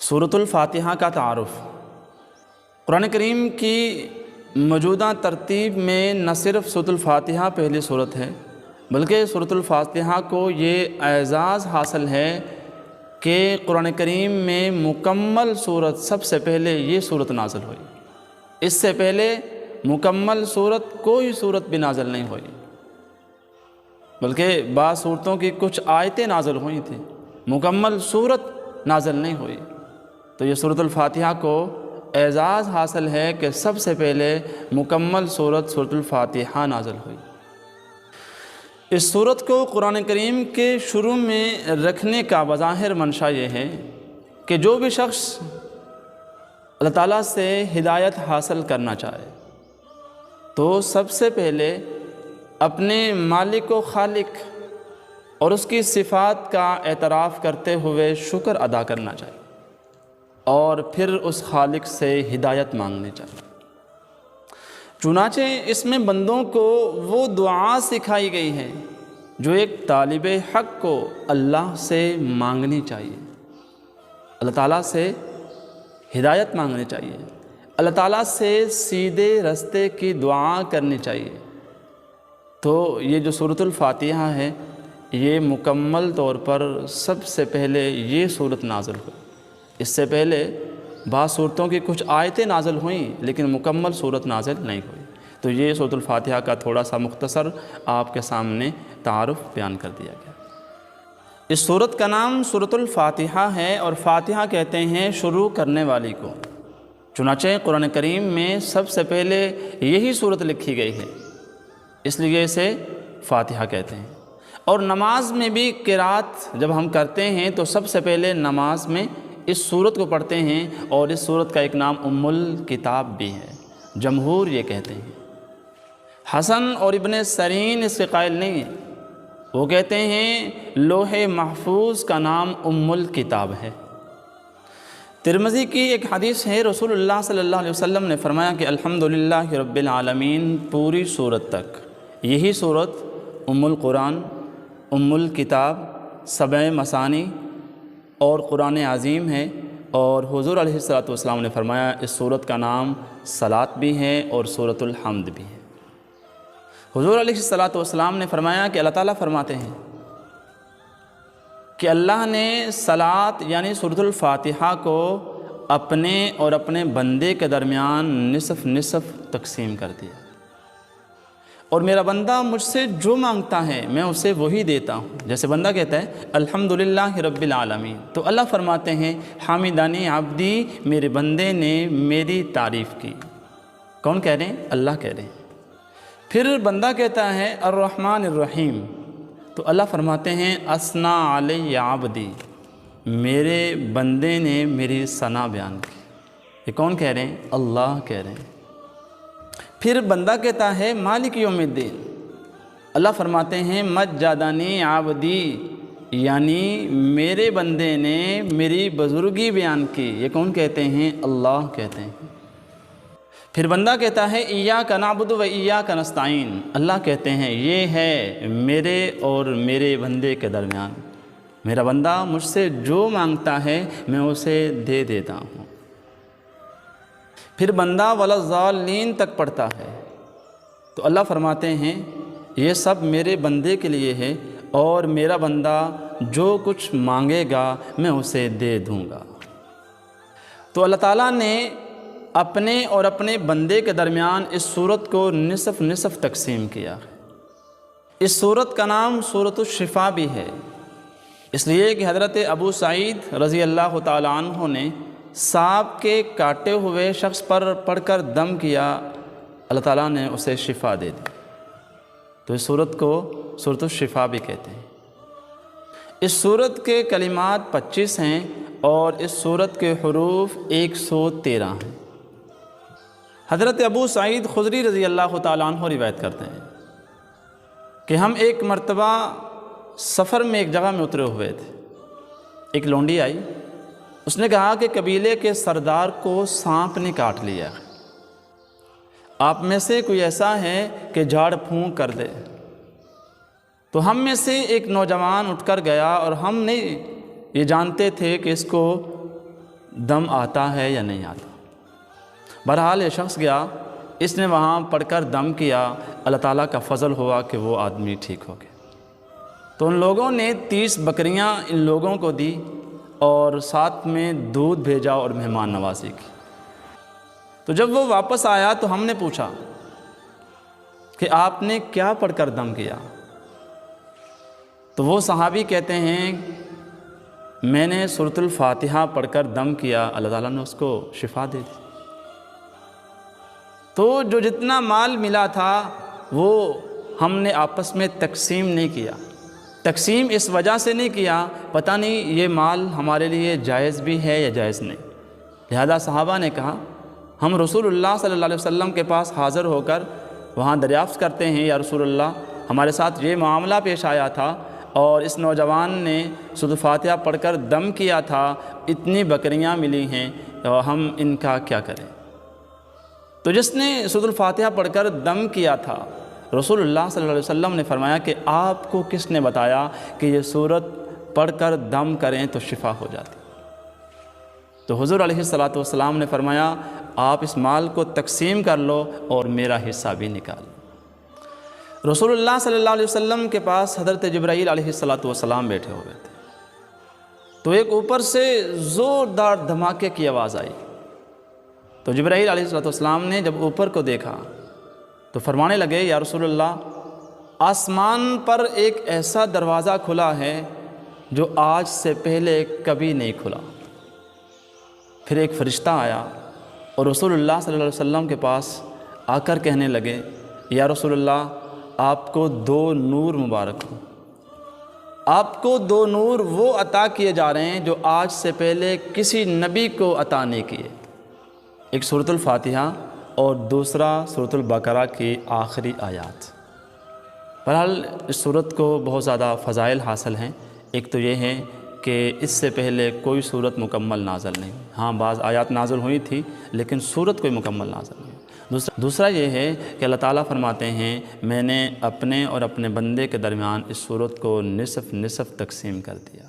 سورۃ الفاتحہ کا تعارف۔ قرآن کریم کی موجودہ ترتیب میں نہ صرف سورۃ الفاتحہ پہلی صورت ہے، بلکہ سورۃ الفاتحہ کو یہ اعزاز حاصل ہے کہ قرآن کریم میں مکمل صورت سب سے پہلے یہ صورت نازل ہوئی۔ اس سے پہلے مکمل صورت کوئی صورت بھی نازل نہیں ہوئی، بلکہ بعض صورتوں کی کچھ آیتیں نازل ہوئی تھیں، مکمل صورت نازل نہیں ہوئی۔ تو یہ سورۃ الفاتحہ کو اعزاز حاصل ہے کہ سب سے پہلے مکمل صورت سورۃ الفاتحہ نازل ہوئی۔ اس صورت کو قرآن کریم کے شروع میں رکھنے کا بظاہر منشا یہ ہے کہ جو بھی شخص اللہ تعالیٰ سے ہدایت حاصل کرنا چاہے تو سب سے پہلے اپنے مالک و خالق اور اس کی صفات کا اعتراف کرتے ہوئے شکر ادا کرنا چاہیے، اور پھر اس خالق سے ہدایت مانگنی چاہیے۔ چنانچہ اس میں بندوں کو وہ دعا سکھائی گئی ہے جو ایک طالب حق کو اللہ سے مانگنی چاہیے، اللہ تعالیٰ سے ہدایت مانگنی چاہیے، اللہ تعالیٰ سے سیدھے رستے کی دعا کرنی چاہیے۔ تو یہ جو سورۃ الفاتحہ ہے یہ مکمل طور پر سب سے پہلے یہ صورت نازل ہوئی۔ اس سے پہلے بعض صورتوں کی کچھ آیتیں نازل ہوئیں لیکن مکمل صورت نازل نہیں ہوئی۔ تو یہ سورۃ الفاتحہ کا تھوڑا سا مختصر آپ کے سامنے تعارف بیان کر دیا گیا۔ اس صورت کا نام سورۃ الفاتحہ ہے، اور فاتحہ کہتے ہیں شروع کرنے والی کو۔ چنانچہ قرآن کریم میں سب سے پہلے یہی صورت لکھی گئی ہے، اس لیے اسے فاتحہ کہتے ہیں۔ اور نماز میں بھی قرات جب ہم کرتے ہیں تو سب سے پہلے نماز میں اس صورت کو پڑھتے ہیں، اور اس صورت کا ایک نام ام الکتاب بھی ہے، جمہور یہ کہتے ہیں۔ حسن اور ابن سیرین اس کے قائل نہیں ہیں، وہ کہتے ہیں لوح محفوظ کا نام ام الکتاب ہے۔ ترمذی کی ایک حدیث ہے، رسول اللہ صلی اللہ علیہ وسلم نے فرمایا کہ الحمدللہ رب العالمین پوری صورت تک یہی صورت ام القرآن، ام الکتاب، سبع مثانی اور قرآن عظیم ہے۔ اور حضور علیہ الصلوۃ نے فرمایا اس صورت کا نام صلاۃ بھی ہے اور سورۃ الحمد بھی ہے۔ حضور علیہ الصلوۃ نے فرمایا کہ اللہ تعالیٰ فرماتے ہیں کہ اللہ نے صلاۃ یعنی سورۃ الفاتحہ کو اپنے اور اپنے بندے کے درمیان نصف نصف تقسیم کر دیا، اور میرا بندہ مجھ سے جو مانگتا ہے میں اسے وہی دیتا ہوں۔ جیسے بندہ کہتا ہے الحمدللہ رب العالمین، تو اللہ فرماتے ہیں حامدانی عبدی، میرے بندے نے میری تعریف کی۔ کون کہہ رہے ہیں؟ اللہ کہہ رہے ہیں۔ پھر بندہ کہتا ہے الرحمن الرحیم، تو اللہ فرماتے ہیں اثنا علی عبدی، میرے بندے نے میری ثنا بیان کی۔ یہ کون کہہ رہے ہیں؟ اللہ کہہ رہے ہیں۔ پھر بندہ کہتا ہے مالک یوم الدین، اللہ فرماتے ہیں مجدنی عبدی، یعنی میرے بندے نے میری بزرگی بیان کی۔ یہ کون کہتے ہیں؟ اللہ کہتے ہیں۔ پھر بندہ کہتا ہے ایاک نعبد و ایاک نستعین، اللہ کہتے ہیں یہ ہے میرے اور میرے بندے کے درمیان، میرا بندہ مجھ سے جو مانگتا ہے میں اسے دے دیتا ہوں۔ پھر بندہ وَلَضَّالِّينَ تک پڑھتا ہے، تو اللہ فرماتے ہیں یہ سب میرے بندے کے لیے ہے، اور میرا بندہ جو کچھ مانگے گا میں اسے دے دوں گا۔ تو اللہ تعالیٰ نے اپنے اور اپنے بندے کے درمیان اس صورت کو نصف نصف تقسیم کیا۔ اس صورت کا نام سورۃ الشفا بھی ہے، اس لیے کہ حضرت ابو سعید رضی اللہ تعالیٰ عنہ نے سانپ کے کاٹے ہوئے شخص پر پڑھ کر دم کیا، اللہ تعالیٰ نے اسے شفا دے دی۔ تو اس صورت کو سورۃ الشفا بھی کہتے ہیں۔ اس صورت کے کلمات 25 ہیں، اور اس صورت کے حروف 113 ہیں۔ حضرت ابو سعید خدری رضی اللہ تعالیٰ عنہ روایت کرتے ہیں کہ ہم ایک مرتبہ سفر میں ایک جگہ میں اترے ہوئے تھے، ایک لونڈی آئی، اس نے کہا کہ قبیلے کے سردار کو سانپ نے کاٹ لیا، آپ میں سے کوئی ایسا ہے کہ جھاڑ پھونک کر دے۔ تو ہم میں سے ایک نوجوان اٹھ کر گیا، اور ہم نہیں یہ جانتے تھے کہ اس کو دم آتا ہے یا نہیں آتا۔ بہرحال یہ شخص گیا، اس نے وہاں پڑھ کر دم کیا، اللہ تعالیٰ کا فضل ہوا کہ وہ آدمی ٹھیک ہو گیا۔ تو ان لوگوں نے 30 بکریاں ان لوگوں کو دی اور ساتھ میں دودھ بھیجا اور مہمان نوازی کی۔ تو جب وہ واپس آیا تو ہم نے پوچھا کہ آپ نے کیا پڑھ کر دم کیا؟ تو وہ صحابی کہتے ہیں میں نے سورۃ الفاتحہ پڑھ کر دم کیا، اللہ تعالیٰ نے اس کو شفا دے دی۔ تو جو جتنا مال ملا تھا وہ ہم نے آپس میں تقسیم نہیں کیا۔ تقسیم اس وجہ سے نہیں کیا، پتہ نہیں یہ مال ہمارے لیے جائز بھی ہے یا جائز نہیں۔ لہذا صحابہ نے کہا ہم رسول اللہ صلی اللہ علیہ وسلم کے پاس حاضر ہو کر وہاں دریافت کرتے ہیں، یا رسول اللہ ہمارے ساتھ یہ معاملہ پیش آیا تھا اور اس نوجوان نے سورۃ الفاتحہ پڑھ کر دم کیا تھا، اتنی بکریاں ملی ہیں، اور ہم ان کا کیا کریں؟ تو جس نے سورۃ الفاتحہ پڑھ کر دم کیا تھا، رسول اللہ صلی اللہ علیہ وسلم نے فرمایا کہ آپ کو کس نے بتایا کہ یہ سورت پڑھ کر دم کریں تو شفا ہو جاتی؟ تو حضور علیہ السلام نے فرمایا آپ اس مال کو تقسیم کر لو اور میرا حصہ بھی نکال لو۔ رسول اللہ صلی اللہ علیہ وسلم کے پاس حضرت جبرائیل علیہ السلام بیٹھے ہوئے تھے، تو ایک اوپر سے زوردار دھماکے کی آواز آئی۔ تو جبرائیل علیہ السلام نے جب اوپر کو دیکھا تو فرمانے لگے یا رسول اللہ آسمان پر ایک ایسا دروازہ کھلا ہے جو آج سے پہلے کبھی نہیں کھلا۔ پھر ایک فرشتہ آیا اور رسول اللہ صلی اللہ علیہ وسلم کے پاس آ کر کہنے لگے یا رسول اللہ آپ کو 2 نور مبارک ہوں، آپ کو 2 نور وہ عطا کیے جا رہے ہیں جو آج سے پہلے کسی نبی کو عطا نہیں کیے، ایک سورۃ الفاتحہ اور دوسرا سورۃ البقرہ کی آخری آیات۔ بہرحال اس سورت کو بہت زیادہ فضائل حاصل ہیں۔ ایک تو یہ ہے کہ اس سے پہلے کوئی سورت مکمل نازل نہیں ہوئی، ہاں بعض آیات نازل ہوئی تھی لیکن سورت کوئی مکمل نازل نہیں ہوئی۔ دوسرا یہ ہے کہ اللہ تعالیٰ فرماتے ہیں میں نے اپنے اور اپنے بندے کے درمیان اس سورت کو نصف نصف تقسیم کر دیا۔